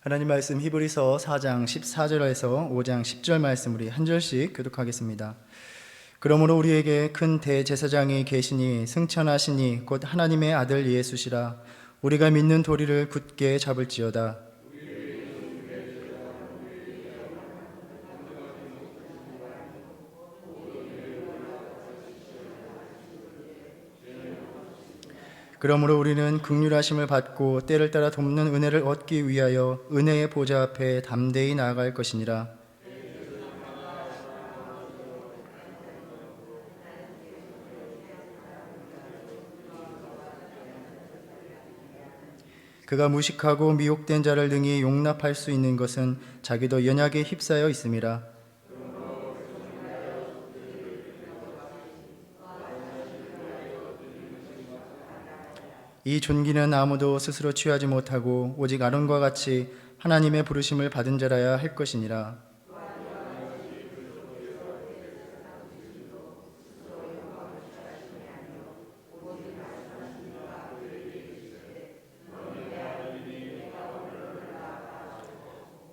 하나님 말씀 히브리서 4장 14절에서 5장 10절 말씀 우리 한 절씩 교독하겠습니다. 그러므로 우리에게 큰 대제사장이 계시니 승천하시니 곧 하나님의 아들 예수시라. 우리가 믿는 도리를 굳게 잡을지어다. 그러므로 우리는 긍휼하심을 받고 때를 따라 돕는 은혜를 얻기 위하여 은혜의 보좌 앞에 담대히 나아갈 것이니라. 그가 무식하고 미혹된 자를 능히 용납할 수 있는 것은 자기도 연약에 휩싸여 있음이라. 이 존귀는 아무도 스스로 취하지 못하고 오직 아론과 같이 하나님의 부르심을 받은 자라야 할 것이니라.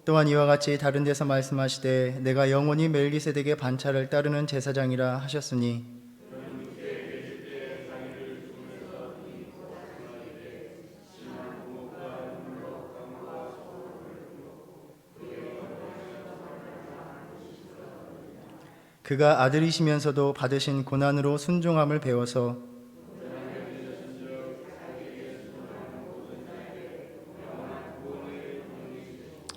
또한 이와 같이 다른 데서 말씀하시되 내가 영원히 멜기세덱의 반차를 따르는 제사장이라 하셨으니 그가 아들이시면서도 받으신 고난으로 순종함을 배워서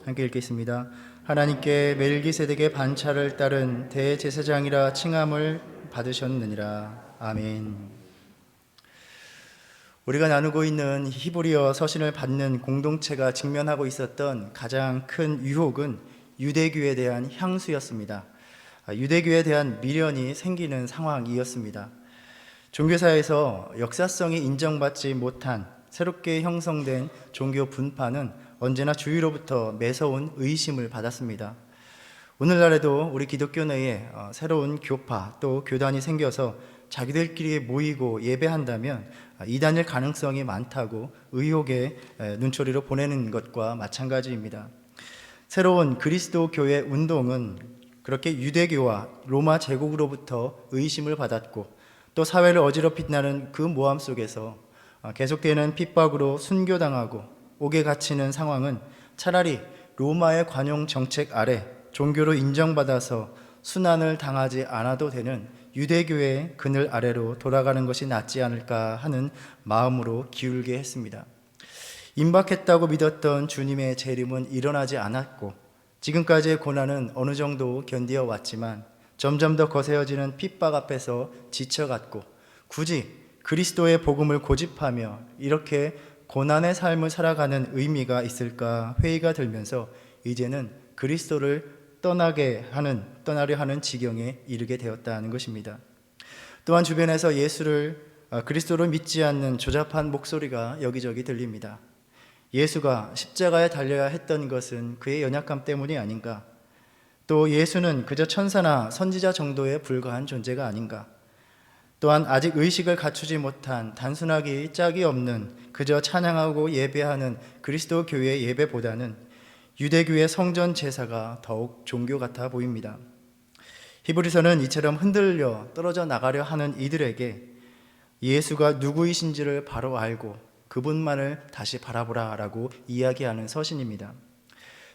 함께 읽겠습니다. 하나님께 멜기세덱의 반차를 따른 대제사장이라 칭함을 받으셨느니라. 아멘. 우리가 나누고 있는 히브리어 서신을 받는 공동체가 직면하고 있었던 가장 큰 유혹은 유대교에 대한 향수였습니다. 유대교에 대한 미련이 생기는 상황이었습니다. 종교사에서 역사성이 인정받지 못한 새롭게 형성된 종교 분파는 언제나 주위로부터 매서운 의심을 받았습니다. 오늘날에도 우리 기독교 내에 새로운 교파 또 교단이 생겨서 자기들끼리 모이고 예배한다면 이단일 가능성이 많다고 의혹의 눈초리로 보내는 것과 마찬가지입니다. 새로운 그리스도 교회 운동은 그렇게 유대교와 로마 제국으로부터 의심을 받았고 또 사회를 어지럽히는 그 모함 속에서 계속되는 핍박으로 순교당하고 옥에 갇히는 상황은 차라리 로마의 관용 정책 아래 종교로 인정받아서 순환을 당하지 않아도 되는 유대교의 그늘 아래로 돌아가는 것이 낫지 않을까 하는 마음으로 기울게 했습니다. 임박했다고 믿었던 주님의 재림은 일어나지 않았고 지금까지의 고난은 어느 정도 견디어 왔지만 점점 더 거세어지는 핍박 앞에서 지쳐갔고 굳이 그리스도의 복음을 고집하며 이렇게 고난의 삶을 살아가는 의미가 있을까 회의가 들면서 이제는 그리스도를 떠나려 하는 지경에 이르게 되었다는 것입니다. 또한 주변에서 그리스도를 믿지 않는 조잡한 목소리가 여기저기 들립니다. 예수가 십자가에 달려야 했던 것은 그의 연약함 때문이 아닌가? 또 예수는 그저 천사나 선지자 정도에 불과한 존재가 아닌가? 또한 아직 의식을 갖추지 못한 단순하기 짝이 없는 그저 찬양하고 예배하는 그리스도 교회의 예배보다는 유대교의 성전 제사가 더욱 종교 같아 보입니다. 히브리서는 이처럼 흔들려 떨어져 나가려 하는 이들에게 예수가 누구이신지를 바로 알고 그분만을 다시 바라보라 라고 이야기하는 서신입니다.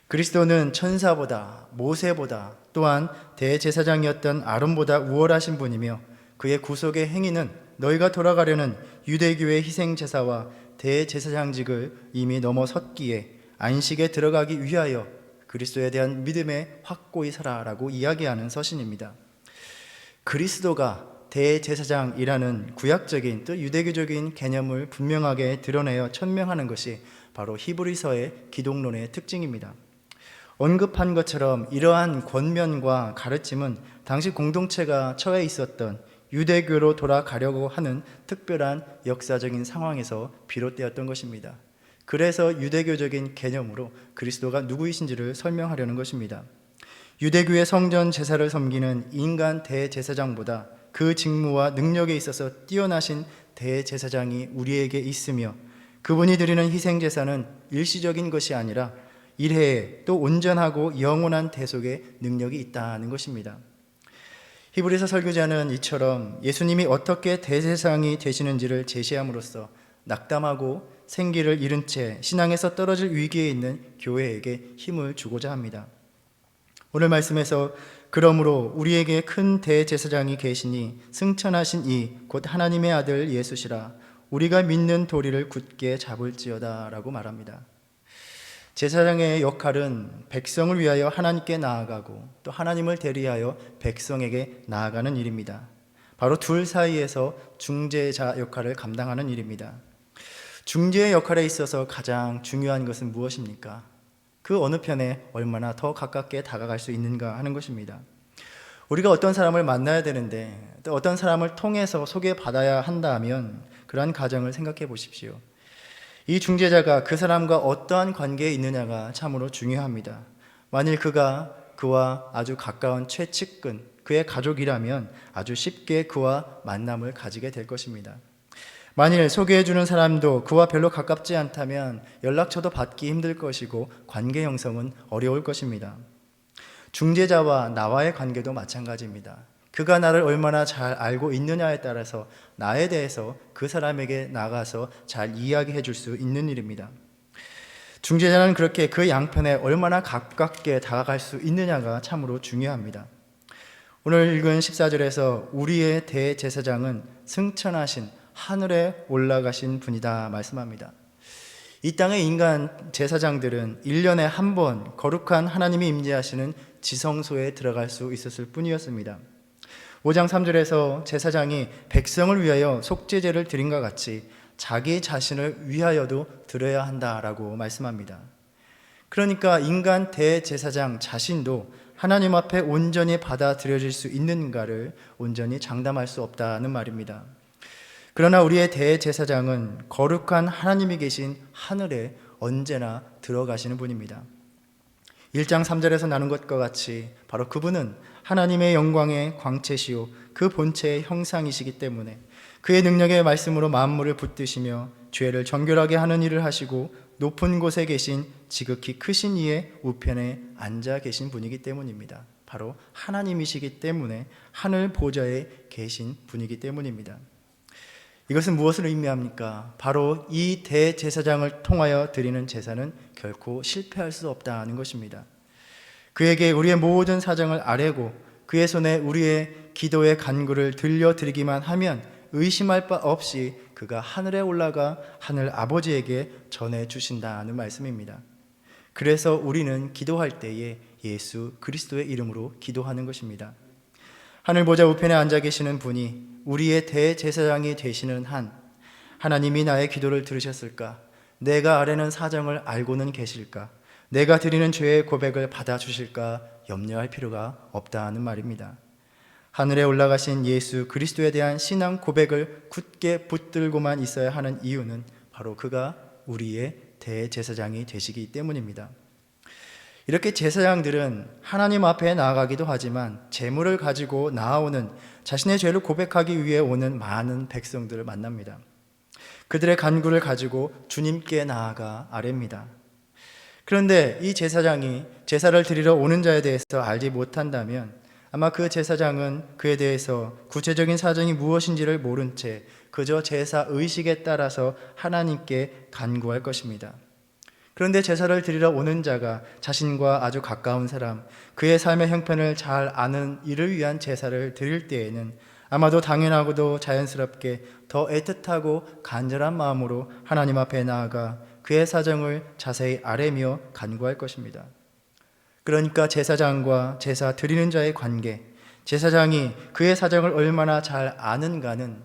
그리스도는 천사보다 모세보다 또한 대제사장이었던 아론보다 우월하신 분이며 그의 구속의 행위는 너희가 돌아가려는 유대교의 희생제사와 대제사장직을 이미 넘어섰기에 안식에 들어가기 위하여 그리스도에 대한 믿음에 확고히 살아라고 이야기하는 서신입니다. 그리스도가 대제사장이라는 구약적인 또 유대교적인 개념을 분명하게 드러내어 천명하는 것이 바로 히브리서의 기독론의 특징입니다. 언급한 것처럼 이러한 권면과 가르침은 당시 공동체가 처해 있었던 유대교로 돌아가려고 하는 특별한 역사적인 상황에서 비롯되었던 것입니다. 그래서 유대교적인 개념으로 그리스도가 누구이신지를 설명하려는 것입니다. 유대교의 성전 제사를 섬기는 인간 대제사장보다 그 직무와 능력에 있어서 뛰어나신 대제사장이 우리에게 있으며 그분이 드리는 희생제사는 일시적인 것이 아니라 일회에 또 온전하고 영원한 대속의 능력이 있다는 것입니다. 히브리서 설교자는 이처럼 예수님이 어떻게 대제사장이 되시는지를 제시함으로써 낙담하고 생기를 잃은 채 신앙에서 떨어질 위기에 있는 교회에게 힘을 주고자 합니다. 오늘 말씀에서 그러므로 우리에게 큰 대제사장이 계시니 승천하신 이 곧 하나님의 아들 예수시라 우리가 믿는 도리를 굳게 잡을지어다 라고 말합니다. 제사장의 역할은 백성을 위하여 하나님께 나아가고 또 하나님을 대리하여 백성에게 나아가는 일입니다. 바로 둘 사이에서 중재자 역할을 감당하는 일입니다. 중재의 역할에 있어서 가장 중요한 것은 무엇입니까? 그 어느 편에 얼마나 더 가깝게 다가갈 수 있는가 하는 것입니다. 우리가 어떤 사람을 만나야 되는데 또 어떤 사람을 통해서 소개받아야 한다면 그러한 가정을 생각해 보십시오. 이 중재자가 그 사람과 어떠한 관계에 있느냐가 참으로 중요합니다. 만일 그와 아주 가까운 최측근, 그의 가족이라면 아주 쉽게 그와 만남을 가지게 될 것입니다. 만일 소개해주는 사람도 그와 별로 가깝지 않다면 연락처도 받기 힘들 것이고 관계 형성은 어려울 것입니다. 중재자와 나와의 관계도 마찬가지입니다. 그가 나를 얼마나 잘 알고 있느냐에 따라서 나에 대해서 그 사람에게 나가서 잘 이야기해 줄 수 있는 일입니다. 중재자는 그렇게 그 양편에 얼마나 가깝게 다가갈 수 있느냐가 참으로 중요합니다. 오늘 읽은 14절에서 우리의 대제사장은 승천하신 하늘에 올라가신 분이다 말씀합니다. 이 땅의 인간 제사장들은 1년에 한 번 거룩한 하나님이 임재하시는 지성소에 들어갈 수 있었을 뿐이었습니다. 5장 3절에서 제사장이 백성을 위하여 속죄제를 드린과 같이 자기 자신을 위하여도 드려야 한다라고 말씀합니다. 그러니까 인간 대제사장 자신도 하나님 앞에 온전히 받아들여질 수 있는가를 온전히 장담할 수 없다는 말입니다. 그러나 우리의 대제사장은 거룩한 하나님이 계신 하늘에 언제나 들어가시는 분입니다. 1장 3절에서 나눈 것과 같이 바로 그분은 하나님의 영광의 광채시요 그 본체의 형상이시기 때문에 그의 능력의 말씀으로 만물을 붙드시며 죄를 정결하게 하는 일을 하시고 높은 곳에 계신 지극히 크신 이의 우편에 앉아 계신 분이기 때문입니다. 바로 하나님이시기 때문에 하늘 보좌에 계신 분이기 때문입니다. 이것은 무엇을 의미합니까? 바로 이 대제사장을 통하여 드리는 제사는 결코 실패할 수 없다는 것입니다. 그에게 우리의 모든 사정을 아뢰고 그의 손에 우리의 기도의 간구를 들려드리기만 하면 의심할 바 없이 그가 하늘에 올라가 하늘 아버지에게 전해주신다는 말씀입니다. 그래서 우리는 기도할 때에 예수 그리스도의 이름으로 기도하는 것입니다. 하늘 보좌 우편에 앉아 계시는 분이 우리의 대제사장이 되시는 한 하나님이 나의 기도를 들으셨을까? 내가 아뢰는 사정을 알고는 계실까? 내가 드리는 죄의 고백을 받아주실까? 염려할 필요가 없다는 말입니다. 하늘에 올라가신 예수 그리스도에 대한 신앙 고백을 굳게 붙들고만 있어야 하는 이유는 바로 그가 우리의 대제사장이 되시기 때문입니다. 이렇게 제사장들은 하나님 앞에 나아가기도 하지만 재물을 가지고 나아오는 자신의 죄를 고백하기 위해 오는 많은 백성들을 만납니다. 그들의 간구를 가지고 주님께 나아가 아뢰입니다. 그런데 이 제사장이 제사를 드리러 오는 자에 대해서 알지 못한다면 아마 그 제사장은 그에 대해서 구체적인 사정이 무엇인지를 모른 채 그저 제사 의식에 따라서 하나님께 간구할 것입니다. 그런데 제사를 드리러 오는 자가 자신과 아주 가까운 사람, 그의 삶의 형편을 잘 아는 이를 위한 제사를 드릴 때에는 아마도 당연하고도 자연스럽게 더 애틋하고 간절한 마음으로 하나님 앞에 나아가 그의 사정을 자세히 아뢰며 간구할 것입니다. 그러니까 제사장과 제사 드리는 자의 관계, 제사장이 그의 사정을 얼마나 잘 아는가는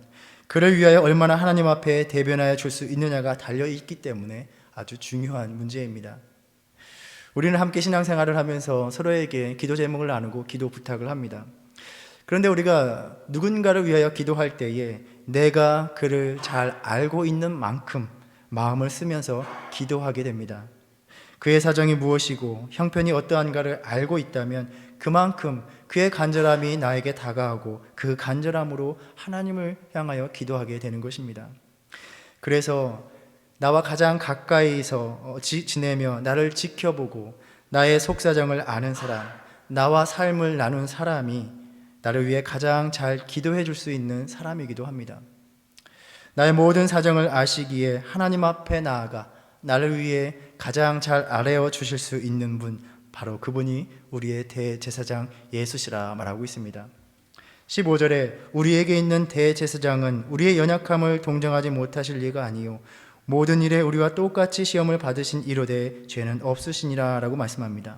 그를 위하여 얼마나 하나님 앞에 대변하여 줄 수 있느냐가 달려있기 때문에 아주 중요한 문제입니다. 우리는 함께 신앙생활을 하면서 서로에게 기도 제목을 나누고 기도 부탁을 합니다. 그런데 우리가 누군가를 위하여 기도할 때에 내가 그를 잘 알고 있는 만큼 마음을 쓰면서 기도하게 됩니다. 그의 사정이 무엇이고 형편이 어떠한가를 알고 있다면 그만큼 그의 간절함이 나에게 다가오고 그 간절함으로 하나님을 향하여 기도하게 되는 것입니다. 그래서 나와 가장 가까이서 지내며 나를 지켜보고 나의 속사정을 아는 사람, 나와 삶을 나눈 사람이 나를 위해 가장 잘 기도해 줄 수 있는 사람이기도 합니다. 나의 모든 사정을 아시기에 하나님 앞에 나아가 나를 위해 가장 잘 아뢰어 주실 수 있는 분, 바로 그분이 우리의 대제사장 예수시라 말하고 있습니다. 15절에 우리에게 있는 대제사장은 우리의 연약함을 동정하지 못하실 리가 아니요 모든 일에 우리와 똑같이 시험을 받으신 이로되 죄는 없으시니라 라고 말씀합니다.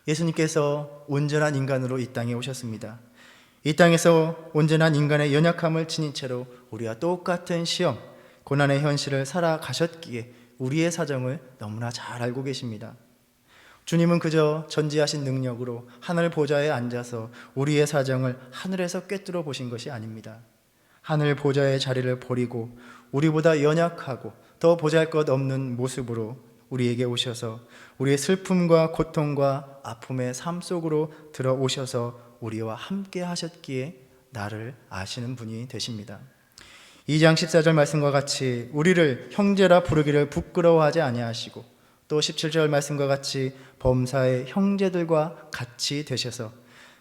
예수님께서 온전한 인간으로 이 땅에 오셨습니다. 이 땅에서 온전한 인간의 연약함을 지닌 채로 우리와 똑같은 시험, 고난의 현실을 살아가셨기에 우리의 사정을 너무나 잘 알고 계십니다. 주님은 그저 전지하신 능력으로 하늘 보좌에 앉아서 우리의 사정을 하늘에서 꿰뚫어 보신 것이 아닙니다. 하늘 보좌의 자리를 버리고 우리보다 연약하고 더 보잘것없는 모습으로 우리에게 오셔서 우리의 슬픔과 고통과 아픔의 삶 속으로 들어오셔서 우리와 함께 하셨기에 나를 아시는 분이 되십니다. 2장 14절 말씀과 같이 우리를 형제라 부르기를 부끄러워하지 아니하시고 또 17절 말씀과 같이 범사의 형제들과 같이 되셔서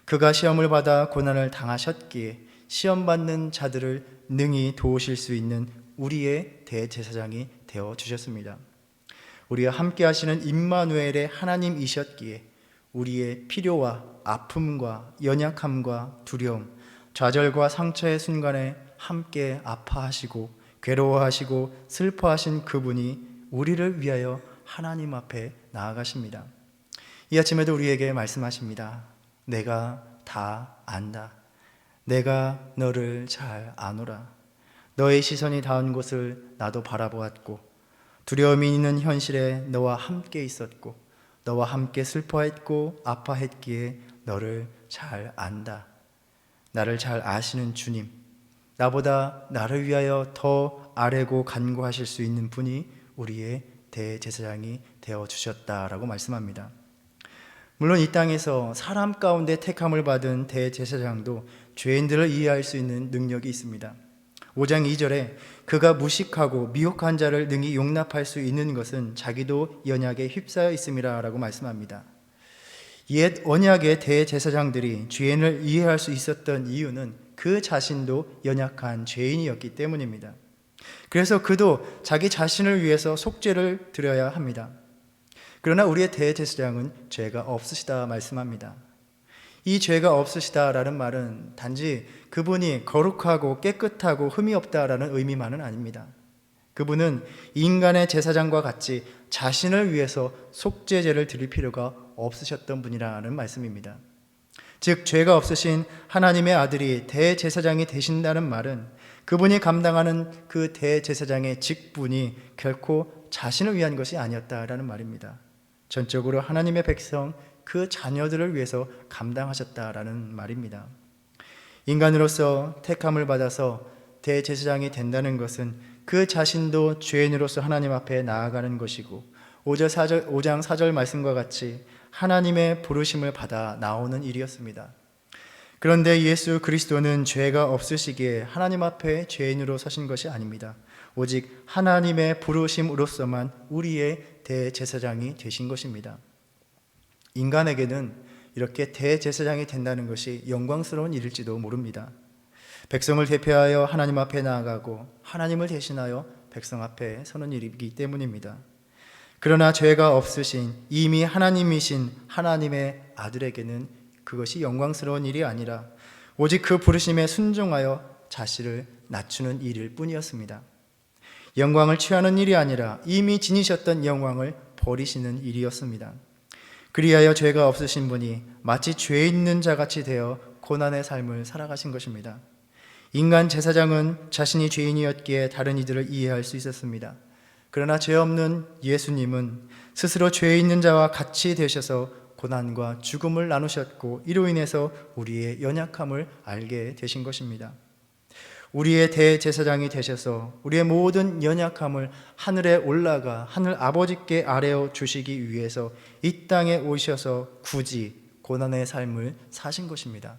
그가 시험을 받아 고난을 당하셨기에 시험받는 자들을 능히 도우실 수 있는 우리의 대제사장이 되어 주셨습니다. 우리와 함께 하시는 임마누엘의 하나님이셨기에 우리의 필요와 아픔과 연약함과 두려움, 좌절과 상처의 순간에 함께 아파하시고 괴로워하시고 슬퍼하신 그분이 우리를 위하여 하나님 앞에 나아가십니다. 이 아침에도 우리에게 말씀하십니다. 내가 다 안다. 내가 너를 잘 아노라. 너의 시선이 닿은 곳을 나도 바라보았고 두려움이 있는 현실에 너와 함께 있었고 너와 함께 슬퍼했고 아파했기에 너를 잘 안다. 나를 잘 아시는 주님, 나보다 나를 위하여 더 아뢰고 간구하실 수 있는 분이 우리의 대제사장이 되어주셨다라고 말씀합니다. 물론 이 땅에서 사람 가운데 택함을 받은 대제사장도 죄인들을 이해할 수 있는 능력이 있습니다. 5장 2절에 그가 무식하고 미혹한 자를 능히 용납할 수 있는 것은 자기도 연약에 휩싸여 있음이라 라고 말씀합니다. 옛 언약의 대제사장들이 죄인을 이해할 수 있었던 이유는 그 자신도 연약한 죄인이었기 때문입니다. 그래서 그도 자기 자신을 위해서 속죄를 드려야 합니다. 그러나 우리의 대제사장은 죄가 없으시다 말씀합니다. 이 죄가 없으시다라는 말은 단지 그분이 거룩하고 깨끗하고 흠이 없다라는 의미만은 아닙니다. 그분은 인간의 제사장과 같이 자신을 위해서 속죄제를 드릴 필요가 없으셨던 분이라는 말씀입니다. 즉 죄가 없으신 하나님의 아들이 대제사장이 되신다는 말은 그분이 감당하는 그 대제사장의 직분이 결코 자신을 위한 것이 아니었다라는 말입니다. 전적으로 하나님의 백성 그 자녀들을 위해서 감당하셨다라는 말입니다. 인간으로서 택함을 받아서 대제사장이 된다는 것은 그 자신도 죄인으로서 하나님 앞에 나아가는 것이고 5장 4절 말씀과 같이 하나님의 부르심을 받아 나오는 일이었습니다. 그런데 예수 그리스도는 죄가 없으시기에 하나님 앞에 죄인으로 서신 것이 아닙니다. 오직 하나님의 부르심으로서만 우리의 대제사장이 되신 것입니다. 인간에게는 이렇게 대제사장이 된다는 것이 영광스러운 일일지도 모릅니다. 백성을 대표하여 하나님 앞에 나아가고 하나님을 대신하여 백성 앞에 서는 일이기 때문입니다. 그러나 죄가 없으신 이미 하나님이신 하나님의 아들에게는 그것이 영광스러운 일이 아니라 오직 그 부르심에 순종하여 자신을 낮추는 일일 뿐이었습니다. 영광을 취하는 일이 아니라 이미 지니셨던 영광을 버리시는 일이었습니다. 그리하여 죄가 없으신 분이 마치 죄 있는 자같이 되어 고난의 삶을 살아가신 것입니다. 인간 제사장은 자신이 죄인이었기에 다른 이들을 이해할 수 있었습니다. 그러나 죄 없는 예수님은 스스로 죄 있는 자와 같이 되셔서 고난과 죽음을 나누셨고 이로 인해서 우리의 연약함을 알게 되신 것입니다. 우리의 대제사장이 되셔서 우리의 모든 연약함을 하늘에 올라가 하늘 아버지께 아뢰어 주시기 위해서 이 땅에 오셔서 굳이 고난의 삶을 사신 것입니다.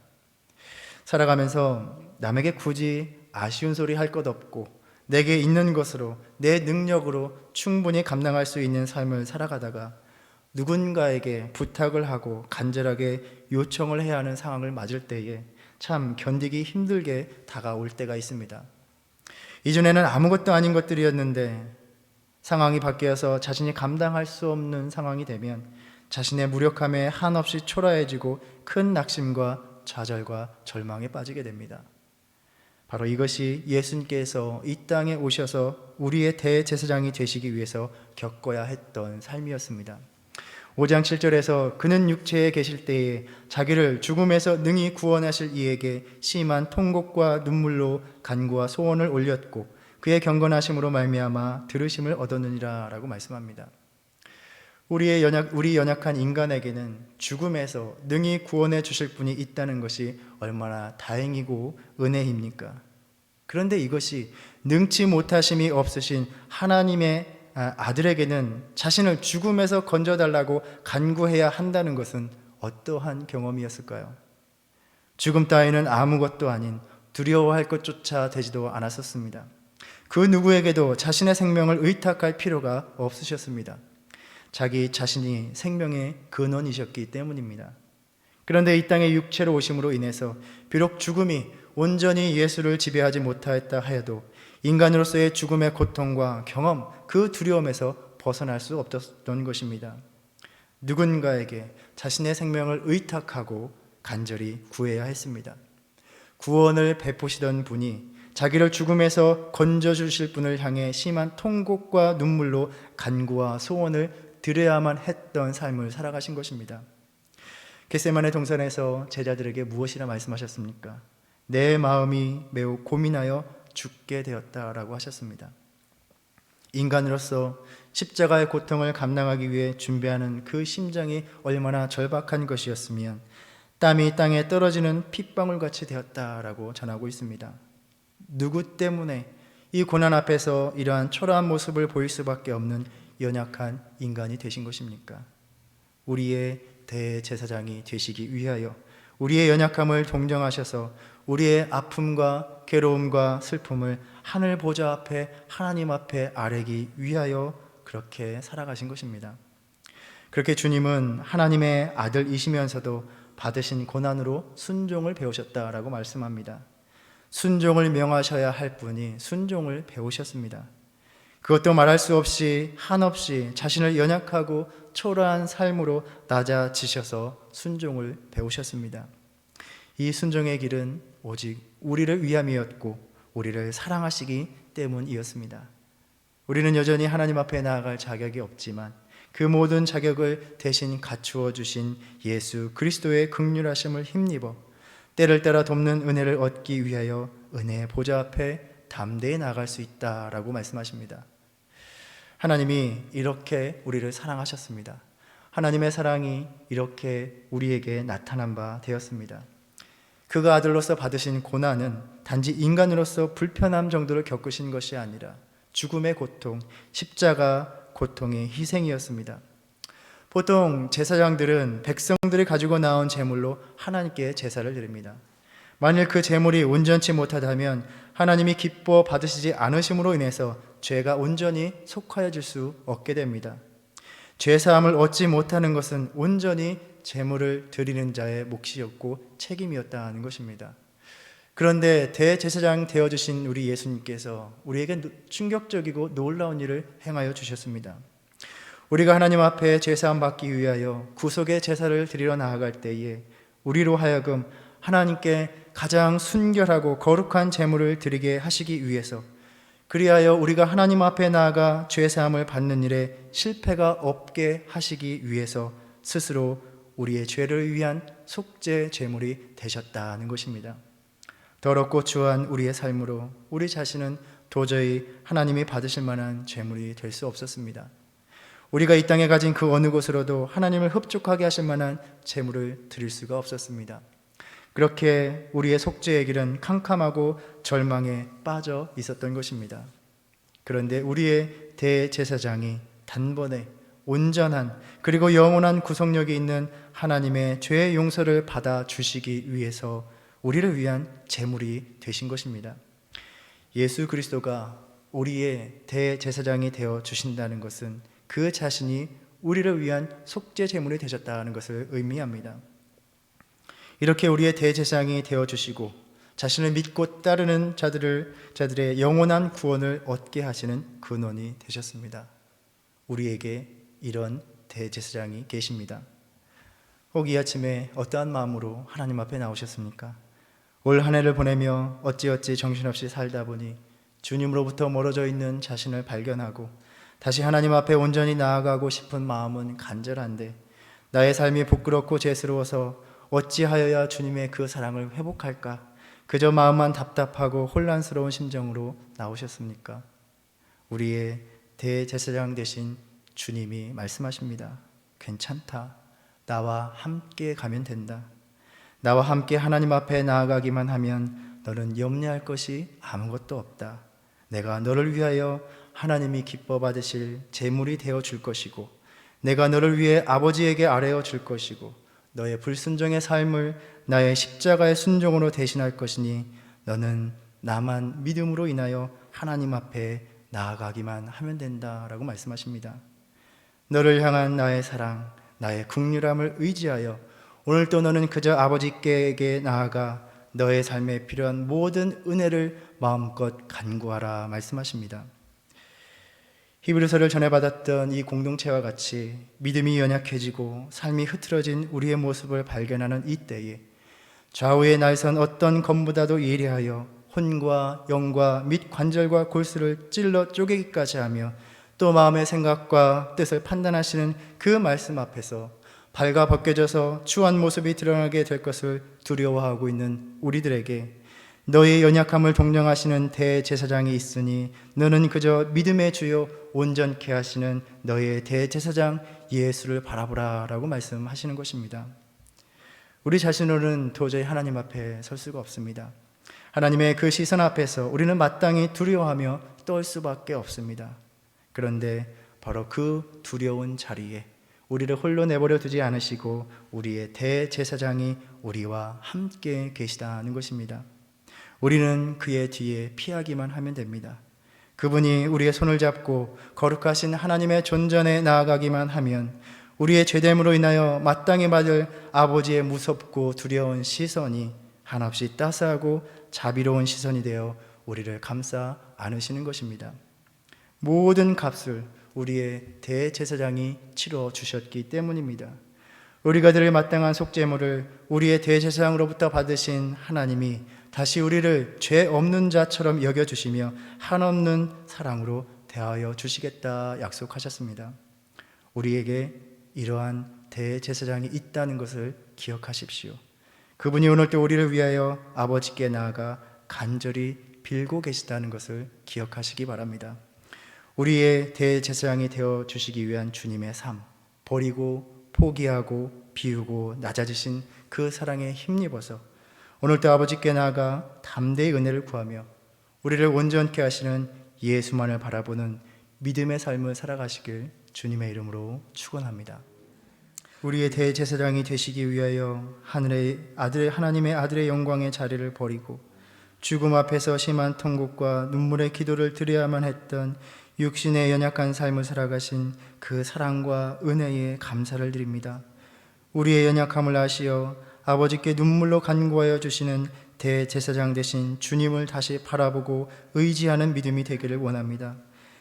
살아가면서 남에게 굳이 아쉬운 소리 할 것 없고 내게 있는 것으로 내 능력으로 충분히 감당할 수 있는 삶을 살아가다가 누군가에게 부탁을 하고 간절하게 요청을 해야 하는 상황을 맞을 때에 참 견디기 힘들게 다가올 때가 있습니다. 이전에는 아무것도 아닌 것들이었는데 상황이 바뀌어서 자신이 감당할 수 없는 상황이 되면 자신의 무력함에 한없이 초라해지고 큰 낙심과 좌절과 절망에 빠지게 됩니다. 바로 이것이 예수님께서 이 땅에 오셔서 우리의 대제사장이 되시기 위해서 겪어야 했던 삶이었습니다. 5장 7절에서 그는 육체에 계실 때에 자기를 죽음에서 능히 구원하실 이에게 심한 통곡과 눈물로 간구와 소원을 올렸고 그의 경건하심으로 말미암아 들으심을 얻었느니라 라고 말씀합니다. 우리 연약한 인간에게는 죽음에서 능히 구원해 주실 분이 있다는 것이 얼마나 다행이고 은혜입니까? 그런데 이것이 능치 못하심이 없으신 하나님의 아들에게는 자신을 죽음에서 건져달라고 간구해야 한다는 것은 어떠한 경험이었을까요? 죽음 따위는 아무것도 아닌 두려워할 것조차 되지도 않았었습니다. 그 누구에게도 자신의 생명을 의탁할 필요가 없으셨습니다. 자기 자신이 생명의 근원이셨기 때문입니다. 그런데 이 땅에 육체로 오심으로 인해서 비록 죽음이 온전히 예수를 지배하지 못하였다 하여도 인간으로서의 죽음의 고통과 경험, 그 두려움에서 벗어날 수 없었던 것입니다. 누군가에게 자신의 생명을 의탁하고 간절히 구해야 했습니다. 구원을 베푸시던 분이 자기를 죽음에서 건져주실 분을 향해 심한 통곡과 눈물로 간구와 소원을 드려야만 했던 삶을 살아가신 것입니다. 겟세마네 동산에서 제자들에게 무엇이라 말씀하셨습니까? 내 마음이 매우 고민하여 죽게 되었다라고 하셨습니다. 인간으로서 십자가의 고통을 감당하기 위해 준비하는 그 심정이 얼마나 절박한 것이었으면 땀이 땅에 떨어지는 핏방울같이 되었다라고 전하고 있습니다. 누구 때문에 이 고난 앞에서 이러한 초라한 모습을 보일 수밖에 없는 연약한 인간이 되신 것입니까? 우리의 대제사장이 되시기 위하여 우리의 연약함을 동정하셔서 우리의 아픔과 괴로움과 슬픔을 하늘 보좌 앞에 하나님 앞에 아뢰기 위하여 그렇게 살아가신 것입니다. 그렇게 주님은 하나님의 아들이시면서도 받으신 고난으로 순종을 배우셨다라고 말씀합니다. 순종을 명하셔야 할 분이 순종을 배우셨습니다. 그것도 말할 수 없이 한없이 자신을 연약하고 초라한 삶으로 낮아지셔서 순종을 배우셨습니다. 이 순종의 길은 오직 우리를 위함이었고 우리를 사랑하시기 때문이었습니다. 우리는 여전히 하나님 앞에 나아갈 자격이 없지만 그 모든 자격을 대신 갖추어 주신 예수 그리스도의 긍휼하심을 힘입어 때를 따라 돕는 은혜를 얻기 위하여 은혜의 보좌 앞에 담대히 나아갈 수 있다라고 말씀하십니다. 하나님이 이렇게 우리를 사랑하셨습니다. 하나님의 사랑이 이렇게 우리에게 나타난 바 되었습니다. 그가 아들로서 받으신 고난은 단지 인간으로서 불편함 정도를 겪으신 것이 아니라 죽음의 고통, 십자가 고통의 희생이었습니다. 보통 제사장들은 백성들이 가지고 나온 제물로 하나님께 제사를 드립니다. 만일 그 제물이 온전치 못하다면 하나님이 기뻐 받으시지 않으심으로 인해서 죄가 온전히 속하여질 수 없게 됩니다. 죄사함을 얻지 못하는 것은 온전히 제물을 드리는 자의 몫이었고 책임이었다는 것입니다. 그런데 대제사장 되어주신 우리 예수님께서 우리에게 충격적이고 놀라운 일을 행하여 주셨습니다. 우리가 하나님 앞에 죄사함 받기 위하여 구속의 제사를 드리러 나아갈 때에 우리로 하여금 하나님께 가장 순결하고 거룩한 제물을 드리게 하시기 위해서 그리하여 우리가 하나님 앞에 나아가 죄사함을 받는 일에 실패가 없게 하시기 위해서 스스로 우리의 죄를 위한 속죄 제물이 되셨다는 것입니다. 더럽고 추한 우리의 삶으로 우리 자신은 도저히 하나님이 받으실 만한 제물이 될 수 없었습니다. 우리가 이 땅에 가진 그 어느 곳으로도 하나님을 흡족하게 하실 만한 제물을 드릴 수가 없었습니다. 그렇게 우리의 속죄의 길은 캄캄하고 절망에 빠져 있었던 것입니다. 그런데 우리의 대제사장이 단번에 온전한 그리고 영원한 구속력이 있는 하나님의 죄의 용서를 받아 주시기 위해서 우리를 위한 제물이 되신 것입니다. 예수 그리스도가 우리의 대제사장이 되어 주신다는 것은 그 자신이 우리를 위한 속죄 제물이 되셨다는 것을 의미합니다. 이렇게 우리의 대제사장이 되어 주시고 자신을 믿고 따르는 자들의 영원한 구원을 얻게 하시는 근원이 되셨습니다. 우리에게 이런 대제사장이 계십니다. 혹 이 아침에 어떠한 마음으로 하나님 앞에 나오셨습니까? 올 한 해를 보내며 어찌어찌 정신없이 살다 보니 주님으로부터 멀어져 있는 자신을 발견하고 다시 하나님 앞에 온전히 나아가고 싶은 마음은 간절한데 나의 삶이 부끄럽고 죄스러워서 어찌하여야 주님의 그 사랑을 회복할까? 그저 마음만 답답하고 혼란스러운 심정으로 나오셨습니까? 우리의 대제사장 되신 주님이 말씀하십니다. 괜찮다. 나와 함께 가면 된다. 나와 함께 하나님 앞에 나아가기만 하면 너는 염려할 것이 아무것도 없다. 내가 너를 위하여 하나님이 기뻐 받으실 제물이 되어 줄 것이고 내가 너를 위해 아버지에게 아뢰어 줄 것이고 너의 불순종의 삶을 나의 십자가의 순종으로 대신할 것이니 너는 나만 믿음으로 인하여 하나님 앞에 나아가기만 하면 된다라고 말씀하십니다. 너를 향한 나의 사랑, 나의 긍휼함을 의지하여 오늘도 너는 그저 아버지께 나아가 너의 삶에 필요한 모든 은혜를 마음껏 간구하라 말씀하십니다. 히브리서를 전해받았던 이 공동체와 같이 믿음이 연약해지고 삶이 흐트러진 우리의 모습을 발견하는 이때에 좌우에 날선 어떤 검보다도 예리하여 혼과 영과 및 관절과 골수를 찔러 쪼개기까지 하며 또 마음의 생각과 뜻을 판단하시는 그 말씀 앞에서 발가 벗겨져서 추한 모습이 드러나게 될 것을 두려워하고 있는 우리들에게 너의 연약함을 동정하시는 대제사장이 있으니 너는 그저 믿음의 주요 온전케 하시는 너의 대제사장 예수를 바라보라 라고 말씀하시는 것입니다. 우리 자신으로는 도저히 하나님 앞에 설 수가 없습니다. 하나님의 그 시선 앞에서 우리는 마땅히 두려워하며 떨 수밖에 없습니다. 그런데 바로 그 두려운 자리에 우리를 홀로 내버려 두지 않으시고 우리의 대제사장이 우리와 함께 계시다는 것입니다. 우리는 그의 뒤에 피하기만 하면 됩니다. 그분이 우리의 손을 잡고 거룩하신 하나님의 존전에 나아가기만 하면 우리의 죄됨으로 인하여 마땅히 받을 아버지의 무섭고 두려운 시선이 한없이 따스하고 자비로운 시선이 되어 우리를 감싸 안으시는 것입니다. 모든 값을 우리의 대제사장이 치러 주셨기 때문입니다. 우리가 드릴 마땅한 속죄물을 우리의 대제사장으로부터 받으신 하나님이 다시 우리를 죄 없는 자처럼 여겨주시며 한없는 사랑으로 대하여 주시겠다 약속하셨습니다. 우리에게 이러한 대제사장이 있다는 것을 기억하십시오. 그분이 오늘도 우리를 위하여 아버지께 나아가 간절히 빌고 계시다는 것을 기억하시기 바랍니다. 우리의 대제사장이 되어 주시기 위한 주님의 삶, 버리고 포기하고 비우고 낮아지신 그 사랑에 힘입어서 오늘도 아버지께 나아가 담대히 은혜를 구하며 우리를 온전케 하시는 예수만을 바라보는 믿음의 삶을 살아가시길 주님의 이름으로 축원합니다. 우리의 대제사장이 되시기 위하여 하나님의 아들의 영광의 자리를 버리고 죽음 앞에서 심한 통곡과 눈물의 기도를 드려야만 했던 육신의 연약한 삶을 살아가신 그 사랑과 은혜에 감사를 드립니다. 우리의 연약함을 아시어 아버지께 눈물로 간구하여 주시는 대제사장 되신 주님을 다시 바라보고 의지하는 믿음이 되기를 원합니다.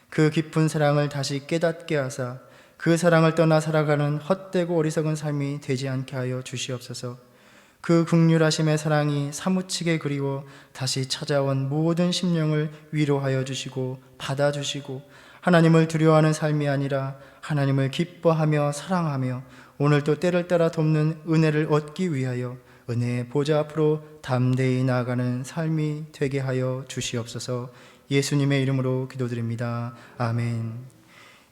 그 깊은 사랑을 다시 깨닫게 하사 그 사랑을 떠나 살아가는 헛되고 어리석은 삶이 되지 않게 하여 주시옵소서. 그 긍휼하심의 사랑이 사무치게 그리워 다시 찾아온 모든 심령을 위로하여 주시고 받아주시고 하나님을 두려워하는 삶이 아니라 하나님을 기뻐하며 사랑하며 오늘도 때를 따라 돕는 은혜를 얻기 위하여 은혜의 보좌 앞으로 담대히 나아가는 삶이 되게 하여 주시옵소서. 예수님의 이름으로 기도드립니다. 아멘.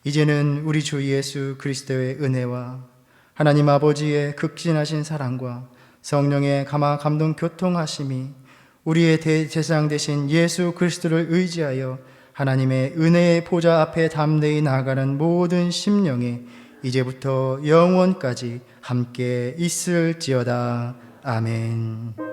이제는 우리 주 예수 그리스도의 은혜와 하나님 아버지의 극진하신 사랑과 성령의 감화 감동 교통하심이 우리의 대제사장 되신 예수 그리스도를 의지하여 하나님의 은혜의 보좌 앞에 담대히 나아가는 모든 심령에 이제부터 영원까지 함께 있을지어다. 아멘.